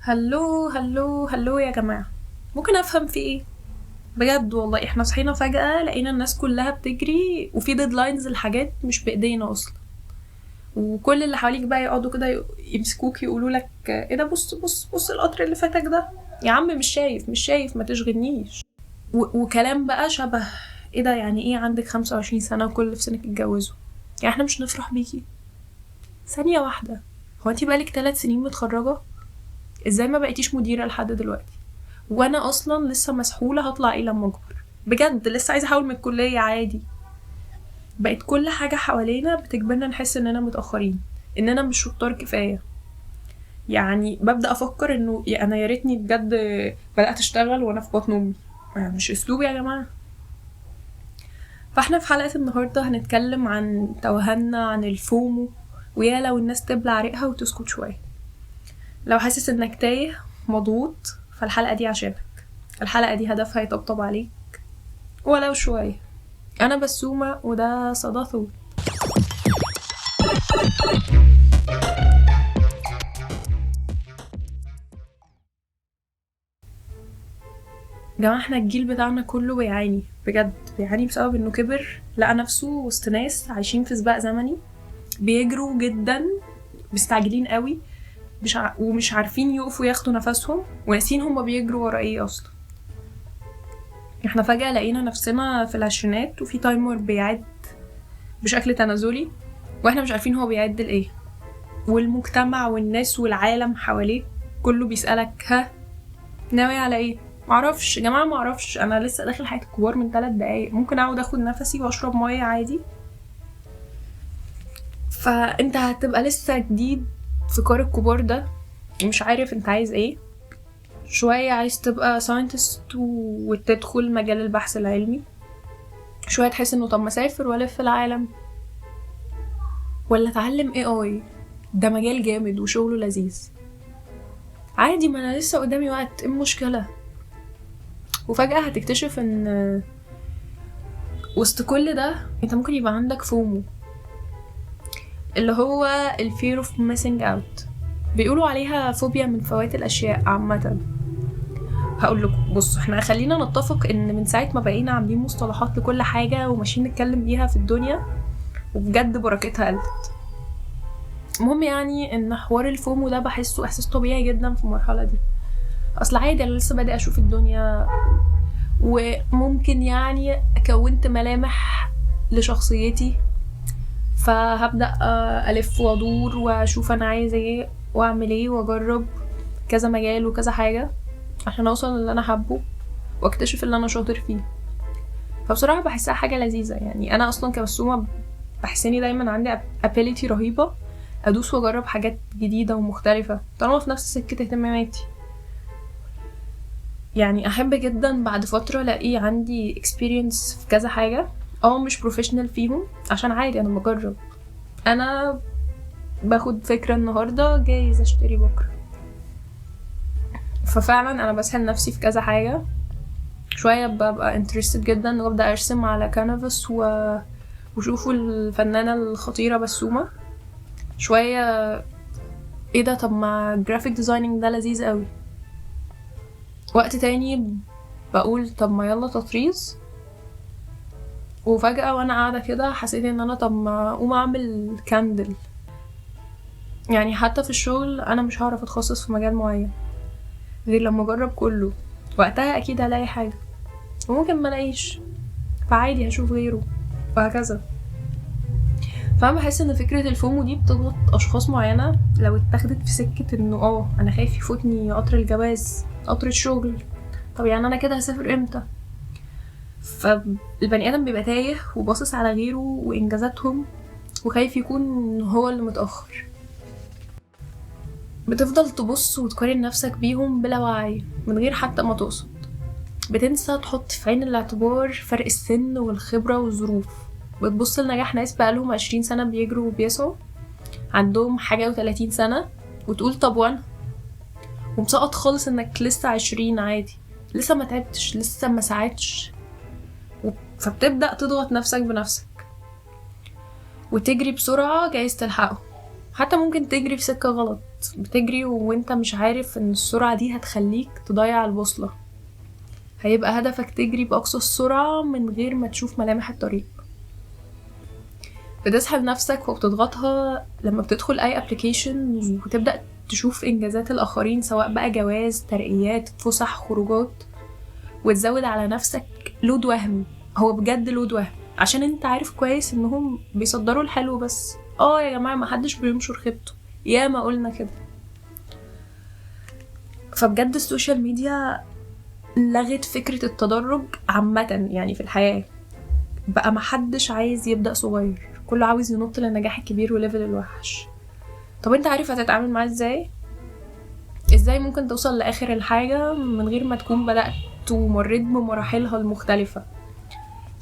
هلو هلو هلو يا جماعة، ممكن افهم في ايه؟ بجد والله احنا صحينا فجأة لقينا الناس كلها بتجري وفي ديدلاينز الحاجات مش بايدينا اصلا، وكل اللي حواليك بقى يقعدوا كده يمسكوك يقولوا لك ايه ده، بص بص بص القطر اللي فاتك ده. يا عم مش شايف ما تشغلنيش. وكلام بقى شبه ايه ده، يعني ايه عندك 25 سنة وكل اللي في سنك اتجوزوا؟ يعني احنا مش نفرح بيكي ثانية واحدة؟ هو انتي بقالك 3 سنين متخرجة؟ ازاي ما بقيتيش مديرة لحد دلوقتي؟ وانا اصلا لسه مسحوله هطلع ايه لما اكبر؟ بجد لسه عايزه احول من الكليه عادي. بقت كل حاجه حوالينا بتجبرنا نحس اننا متاخرين، اننا مش شطار كفايه. يعني ببدا افكر انه انا يا ريتني بجد بدات اشتغل وانا في بطن امي. مش اسلوب يا جماعه. فاحنا في حلقه النهارده هنتكلم عن توهنا عن الفومو، ويا لو الناس تبلع ريقها وتسكت شويه. لو حاسس انك تايه مضغوط فالحلقه دي عشانك. الحلقه دي هدفها يطبطب عليك ولو شويه. انا بسومة وده صدى ثوت. جماعة احنا الجيل بتاعنا كله بيعاني، بجد بيعاني بسبب انه كبر لقى نفسه وسط ناس عايشين في سباق زمني، بيجروا جدا، مستعجلين قوي، ومش عارفين يقفوا ياخدوا نفسهم، وناسين هما بيجروا ورا ايه اصلا. احنا فجأة لقينا نفسنا في العشرينات وفي تايمر بيعد بشكل تنازلي، واحنا مش عارفين هو بيعد لايه. والمجتمع والناس والعالم حواليك كله بيسألك ها ناوي على ايه؟ معرفش يا جماعه، معرفش. انا لسه داخل حياه الكبار من 3 دقايق، ممكن اقعد اخد نفسي واشرب ميه عادي. فانت هتبقى لسه جديد في كار الكبار ده، ومش عارف انت عايز ايه. شويه عايز تبقى ساينتست وتدخل مجال البحث العلمي، شويه تحس انه طب ما اسافر والف العالم، ولا اتعلم AI. ده مجال جامد وشغله لذيذ عادي، ما انا لسه قدامي وقت، ايه المشكله؟ وفجاه هتكتشف ان وسط كل ده انت ممكن يبقى عندك فومو، اللي هو ال fear of missing out. بيقولوا عليها فوبيا من فوات الأشياء عامة. هقول لكم بصوا، احنا خلينا نتفق ان من ساعة ما بقينا عاملين مصطلحات لكل حاجة وماشيين نتكلم بيها في الدنيا، وبجد بركتها قلت. المهم يعني ان حوار الفومو ده بحسه احساس طبيعي جدا في المرحلة دي. اصل عادي انا لسه بادئ اشوف الدنيا، وممكن يعني كونت ملامح لشخصيتي، فهبدأ ألف وأدور وأشوف أنا عايزة ايه وأعمل ايه وأجرب كذا مجال وكذا حاجة عشان أوصل اللي أنا حبه واكتشف اللي أنا شاطر فيه. فبصراحة بحسها حاجة لذيذة. يعني أنا أصلا كبسومة بحسني دايما عندي ability رهيبة أدوس وأجرب حاجات جديدة ومختلفة طالما في نفس سكة اهتماماتي. يعني أحب جدا بعد فترة ألاقي عندي experience في كذا حاجة، مش professional فيهم، عشان عادي أنا بجرب. أنا باخد فكرة النهاردة جايز اشتري بكرة. ففعلا انا بسهل نفسي في كذا حاجة. شوية ببقى interested جدا وابدأ ارسم على كانفاس وشوفوا الفنانة الخطيرة بسومة. شوية ايه ده، طب ما جرافيك ديزايننج ده لذيذ قوي. وقت تاني بقول طب ما يلا تطريز. وفجأة وانا قاعدة كده حسيت ان انا طب ما اقوم اعمل كاندل. يعني حتى في الشغل انا مش هعرف اتخصص في مجال معين غير لما اجرب كله، وقتها اكيد هلاقي حاجة، وممكن ما الاقيش، فعادي هشوف غيره، وهكذا. فانا بحس ان فكرة الفومو دي بتضغط اشخاص معينة لو اتاخدت في سكة انه انا خايف يفوتني قطر الجواز، قطر الشغل، طب يعني انا كده هسافر امتى؟ فالبني ادم بيبقى تايه وباصص على غيره وانجازاتهم وخايف يكون هو اللي متأخر. بتفضل تبص وتقارن نفسك بيهم بلا وعي من غير حتى ما تقصد. بتنسى تحط في عين الاعتبار فرق السن والخبرة والظروف. بتبص لنجاح ناس بقالهم 20 سنة بيجروا وبيسعوا، عندهم حاجة و30 سنة، وتقول طب وانا؟ ومسقط خالص انك لسه 20 عادي، لسه ما تعبتش، لسه ما ساعدتش. فبتبدأ تضغط نفسك بنفسك وتجري بسرعة جايز تلحقه، حتى ممكن تجري في سكة غلط، بتجري وانت مش عارف ان السرعة دي هتخليك تضيع البوصلة، هيبقى هدفك تجري بأقصى السرعة من غير ما تشوف ملامح الطريق. بتسحب نفسك وبتضغطها لما بتدخل اي ابليكيشن وتبدأ تشوف انجازات الاخرين، سواء بقى جواز، ترقيات، فسح، خروجات، وتزود على نفسك لود وهمي. هو بجد لود وهم، عشان انت عارف كويس انهم بيصدروا الحلو بس. يا جماعة ما حدش بينشر خيبته، يا ما قلنا كده. فبجد السوشيال ميديا لغت فكرة التدرج عامة يعني في الحياة. بقى محدش عايز يبدأ صغير، كله عاوز ينط للنجاح الكبير وليفل الوحش. طب انت عارف هتتعامل معاه ازاي ممكن توصل لآخر الحاجة من غير ما تكون بدأت ومريت بمراحلها المختلفة؟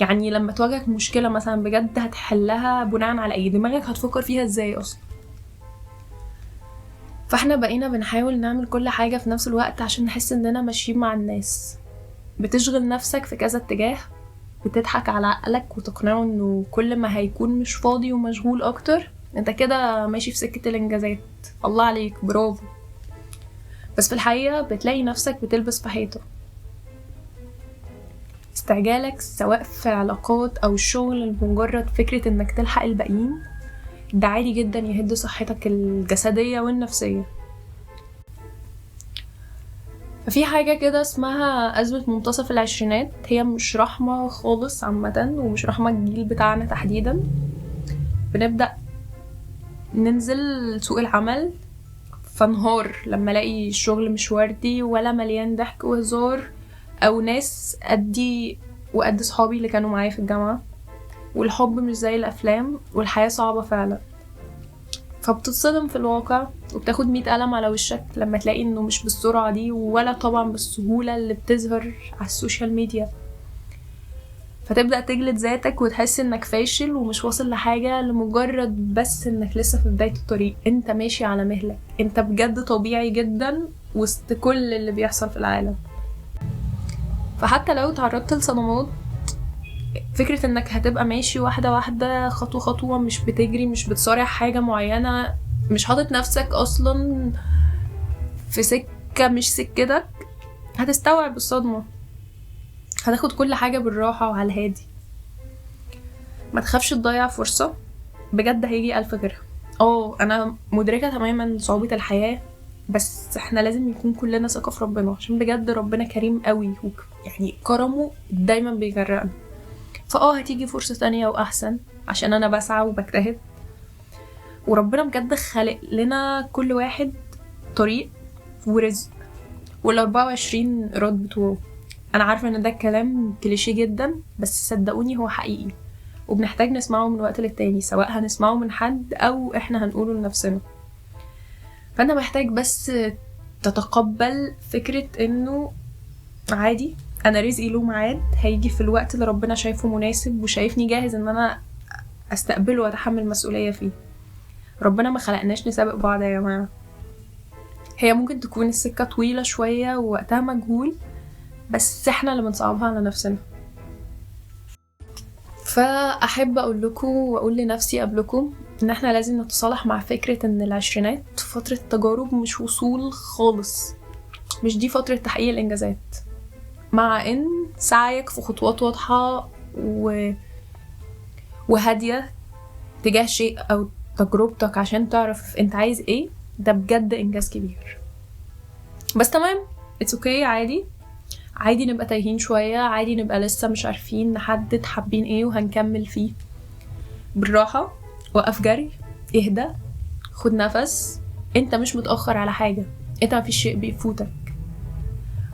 يعني لما تواجهك مشكلة مثلا بجد هتحلها بناء على ايه؟ دماغك هتفكر فيها ازاي اصلا؟ فاحنا بقينا بنحاول نعمل كل حاجة في نفس الوقت عشان نحس اننا ماشيين مع الناس. بتشغل نفسك في كذا اتجاه، بتضحك على عقلك وتقنعه انه كل ما هيكون مش فاضي ومشغول اكتر انت كده ماشي في سكة الانجازات. الله عليك، برافو. بس في الحقيقة بتلاقي نفسك بتلبس في حيطة. استعجالك سواء في علاقات او الشغل لمجرد فكرة انك تلحق الباقيين، ده عادي جدا يهد صحتك الجسدية والنفسية. ففي حاجة كده اسمها أزمة منتصف العشرينات، هي مش رحمة خالص عامة، ومش رحمة الجيل بتاعنا تحديدا. بنبدأ ننزل سوق العمل فانهار لما الاقي الشغل مش وردي ولا مليان ضحك وهزار، او ناس قدي وقد صحابي اللي كانوا معايا في الجامعة، والحب مش زي الافلام، والحياة صعبة فعلا. فبتتصدم في الواقع وبتاخد 100 قلم على وشك لما تلاقي انه مش بالسرعة دي، ولا طبعا بالسهولة اللي بتظهر على السوشيال ميديا. فتبدأ تجلد ذاتك وتحس انك فاشل ومش واصل لحاجة، لمجرد بس انك لسه في بداية الطريق. انت ماشي على مهلك، انت بجد طبيعي جدا وسط كل اللي بيحصل في العالم. فحتى لو تعرضت لصدمات، فكرة انك هتبقى ماشي واحدة واحدة، خطوة خطوة، مش بتجري، مش بتصارع حاجة معينة، مش حاطط نفسك اصلا في سكة مش سكتك، هتستوعب الصدمة. هتاخد كل حاجة بالراحة وعلى الهادي. ما تخافش تضيع فرصة، بجد هيجي ألف غيرها. انا مدركة تماما صعوبة الحياة، بس احنا لازم يكون كلنا ثقة في ربنا، عشان بجد ربنا كريم قوي، يعني كرمه دايما بيغرقنا. هتيجي فرصة تانية واحسن، عشان انا بسعى وبجتهد. وربنا بجد خلق لنا كل واحد طريق ورزق، وال24 إيراد بتوعه. انا عارفة ان ده كلام كليشيه جدا، بس صدقوني هو حقيقي، وبنحتاج نسمعه من وقت للتاني، سواء هنسمعه من حد او احنا هنقوله لنفسنا. فانت محتاج بس تتقبل فكرة انه عادي، انا رزقي له ميعاد، هيجي في الوقت اللي ربنا شايفه مناسب وشايفني جاهز ان انا استقبله واتحمل مسؤولية فيه. ربنا ما خلقناش نسابق بعض يا جماعة. هي ممكن تكون السكة طويلة شوية ووقتها مجهول، بس احنا اللي بنصعبها على نفسنا. فأحب أقول لكم وأقول لنفسي قبلكم إن احنا لازم نتصالح مع فكرة إن العشرينات فترة تجارب، مش وصول خالص. مش دي فترة تحقيق الإنجازات، مع إن سعيك في خطوات واضحة وهادية تجاه شيء أو تجربتك عشان تعرف انت عايز ايه، ده بجد إنجاز كبير. بس تمام، it's okay، عادي نبقى تايهين شوية، عادي نبقى لسه مش عارفين نحدد حابين ايه وهنكمل فيه. بالراحة، وقف جري، اهدى، خد نفس. انت مش متأخر على حاجة، انت مفيش شيء بيفوتك.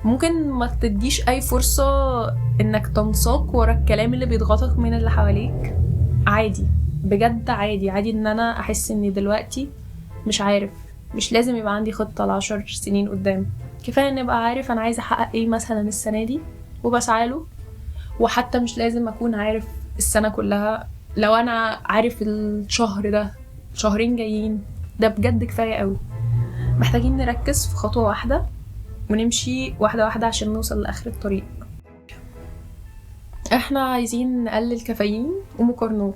ممكن ما تديش اي فرصة انك تنساق ورا الكلام اللي بيضغطك من اللي حواليك. عادي، بجد عادي ان انا احس اني دلوقتي مش عارف. مش لازم يبقى عندي خطة ل10 سنين قدام، كفاية ان ابقى عارف انا عايزة احقق ايه مثلا السنة دي وبسعاله. وحتى مش لازم اكون عارف السنة كلها، لو انا عارف الشهر ده، شهرين جايين، ده بجد كفاية قوي. محتاجين نركز في خطوة واحدة ونمشي واحدة واحدة عشان نوصل لآخر الطريق. احنا عايزين نقلل كافيين ومقارنات،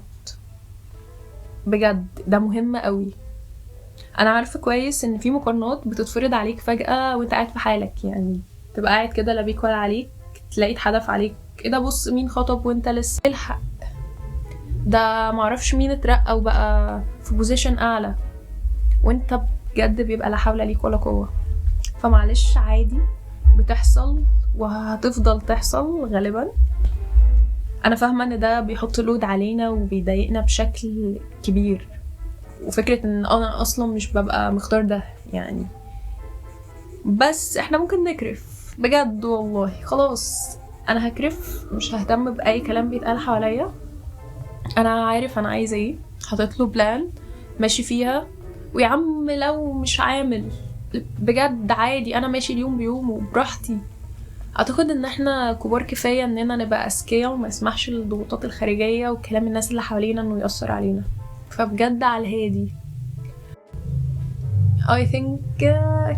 بجد ده مهم قوي. انا عارفه كويس ان في مقارنات بتتفرض عليك فجاه وانت قاعد في حالك، يعني تبقى قاعد كده لا بيك ولا عليك، تلاقي اتحدف عليك ايه ده، بص مين خطب وانت لسه الحق، ده معرفش مين اترقى وبقى في بوزيشن اعلى، وانت بجد بيبقى لا حول ليك ولا قوه. فمعلش عادي، بتحصل وهتفضل تحصل غالبا. انا فاهمه ان ده بيحط لود علينا وبيضايقنا بشكل كبير، وفكره ان انا اصلا مش ببقى مختار ده يعني، بس احنا ممكن نكرف بجد والله. خلاص انا هكرف، مش ههتم باي كلام بيتقال حواليا. انا عارف انا عايزه ايه، حاطط له بلان ماشي فيها، ويا عم لو مش عامل بجد عادي، انا ماشي اليوم بيومه براحتي. اعتقد ان احنا كبار كفايه اننا نبقى اذكياء وما نسمحش للضغوطات الخارجيه وكلام الناس اللي حوالينا انه يأثر علينا. فبجد على الهادي I think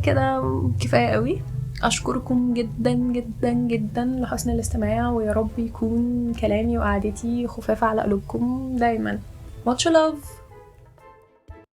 كده كفايه قوي. اشكركم جدا جدا جدا لحسن الاستماع، ويا رب يكون كلامي وقعدتي خفاف على قلوبكم دايما. much love.